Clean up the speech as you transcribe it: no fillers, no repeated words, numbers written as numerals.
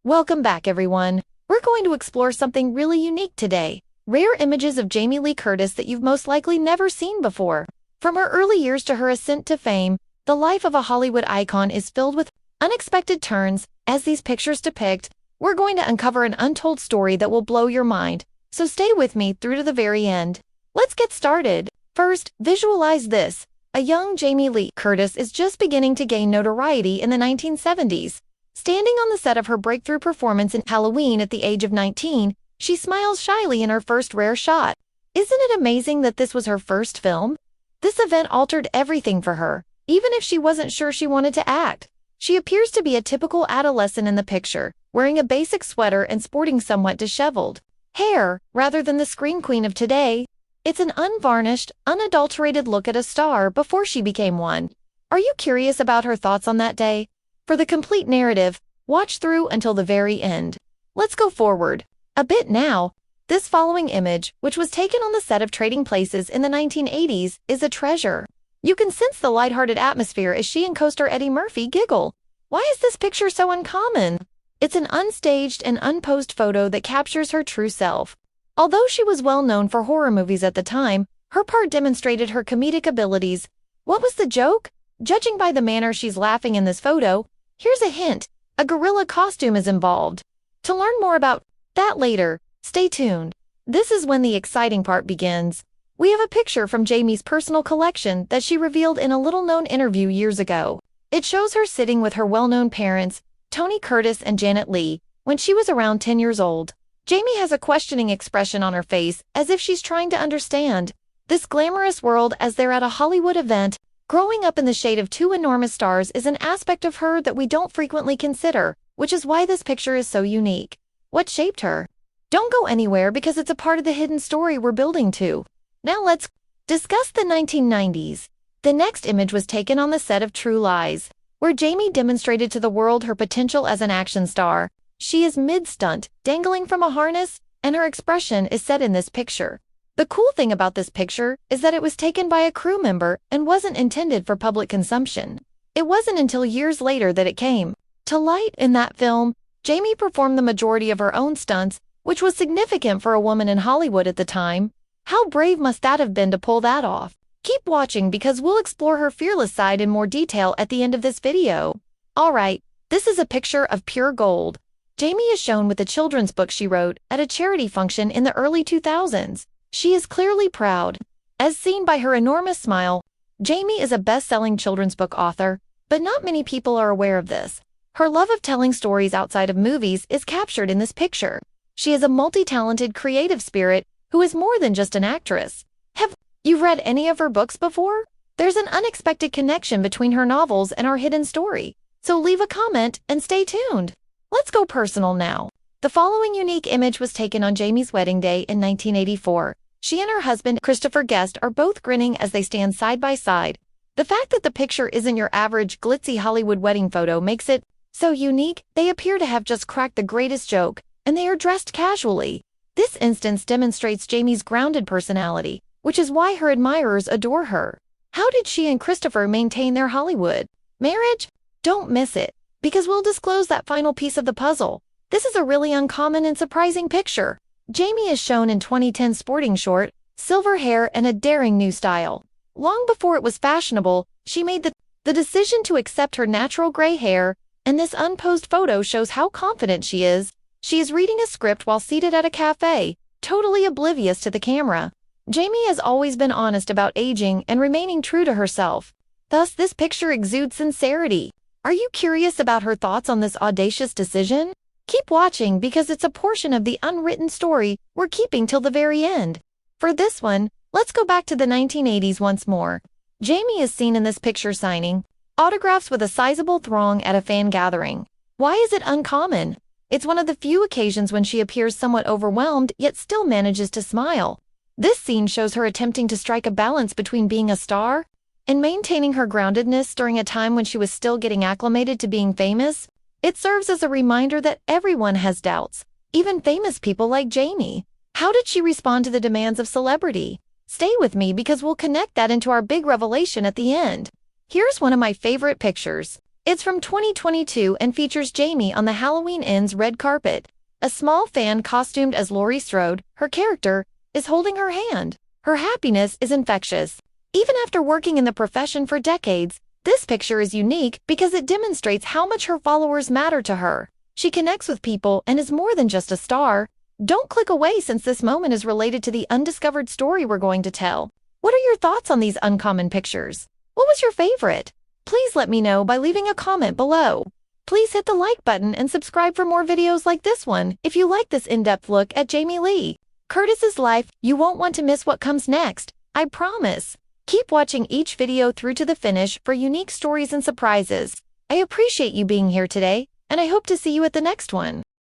Welcome back, everyone. We're going to explore something really unique today. Rare images of Jamie Lee Curtis that you've most likely never seen before. From her early years to her ascent to fame, the life of a Hollywood icon is filled with unexpected turns. As these pictures depict, we're going to uncover an untold story that will blow your mind. So stay with me through to the very end. Let's get started. First, visualize this. A young Jamie Lee Curtis is just beginning to gain notoriety in the 1970s. Standing on the set of her breakthrough performance in Halloween at the age of 19, she smiles shyly in her first rare shot. Isn't it amazing that this was her first film? This event altered everything for her, even if she wasn't sure she wanted to act. She appears to be a typical adolescent in the picture, wearing a basic sweater and sporting somewhat disheveled hair, rather than the screen queen of today. It's an unvarnished, unadulterated look at a star before she became one. Are you curious about her thoughts on that day? For the complete narrative, watch through until the very end. Let's go forward a bit now. This following image, which was taken on the set of Trading Places in the 1980s, is a treasure. You can sense the lighthearted atmosphere as she and co-star Eddie Murphy giggle. Why is this picture so uncommon? It's an unstaged and unposed photo that captures her true self. Although she was well known for horror movies at the time, her part demonstrated her comedic abilities. What was the joke? Judging by the manner she's laughing in this photo, here's a hint: a gorilla costume is involved. To learn more about that later, stay tuned. This is when the exciting part begins. We have a picture from Jamie's personal collection that she revealed in a little-known interview years ago. It shows her sitting with her well-known parents, Tony Curtis and Janet Leigh, when she was around 10 years old. Jamie has a questioning expression on her face, as if she's trying to understand this glamorous world as they're at a Hollywood event. Growing up in the shade of two enormous stars is an aspect of her that we don't frequently consider, which is why this picture is so unique. What shaped her? Don't go anywhere because it's a part of the hidden story we're building to. Now let's discuss the 1990s. The next image was taken on the set of True Lies, where Jamie demonstrated to the world her potential as an action star. She is mid-stunt, dangling from a harness, and her expression is set in this picture. The cool thing about this picture is that it was taken by a crew member and wasn't intended for public consumption. It wasn't until years later that it came to light. In that film, Jamie performed the majority of her own stunts, which was significant for a woman in Hollywood at the time. How brave must that have been to pull that off? Keep watching because we'll explore her fearless side in more detail at the end of this video. Alright, this is a picture of pure gold. Jamie is shown with a children's book she wrote at a charity function in the early 2000s. She is clearly proud. As seen by her enormous smile, Jamie is a best-selling children's book author, but not many people are aware of this. Her love of telling stories outside of movies is captured in this picture. She is a multi-talented creative spirit who is more than just an actress. Have you read any of her books before? There's an unexpected connection between her novels and our hidden story. So leave a comment and stay tuned. Let's go personal now. The following unique image was taken on Jamie's wedding day in 1984. She and her husband, Christopher Guest, are both grinning as they stand side by side. The fact that the picture isn't your average glitzy Hollywood wedding photo makes it so unique. They appear to have just cracked the greatest joke, and they are dressed casually. This instance demonstrates Jamie's grounded personality, which is why her admirers adore her. How did she and Christopher maintain their Hollywood marriage? Don't miss it, because we'll disclose that final piece of the puzzle. This is a really uncommon and surprising picture. Jamie is shown in 2010 sporting short, silver hair and a daring new style. Long before it was fashionable, she made the decision to accept her natural gray hair, and this unposed photo shows how confident she is. She is reading a script while seated at a cafe, totally oblivious to the camera. Jamie has always been honest about aging and remaining true to herself. Thus, this picture exudes sincerity. Are you curious about her thoughts on this audacious decision? Keep watching because it's a portion of the unwritten story we're keeping till the very end. For this one, let's go back to the 1980s once more. Jamie is seen in this picture signing autographs with a sizable throng at a fan gathering. Why is it uncommon? It's one of the few occasions when she appears somewhat overwhelmed yet still manages to smile. This scene shows her attempting to strike a balance between being a star and maintaining her groundedness during a time when she was still getting acclimated to being famous. It serves as a reminder that everyone has doubts, even famous people like Jamie. How did she respond to the demands of celebrity? Stay with me because we'll connect that into our big revelation at the end. Here's one of my favorite pictures. It's from 2022 and features Jamie on the Halloween Ends red carpet. A small fan costumed as Laurie Strode, her character, is holding her hand. Her happiness is infectious. Even after working in the profession for decades, this picture is unique because it demonstrates how much her followers matter to her. She connects with people and is more than just a star. Don't click away since this moment is related to the undiscovered story we're going to tell. What are your thoughts on these uncommon pictures? What was your favorite? Please let me know by leaving a comment below. Please hit the like button and subscribe for more videos like this one if you like this in-depth look at Jamie Lee Curtis's life. You won't want to miss what comes next, I promise. Keep watching each video through to the finish for unique stories and surprises. I appreciate you being here today, and I hope to see you at the next one.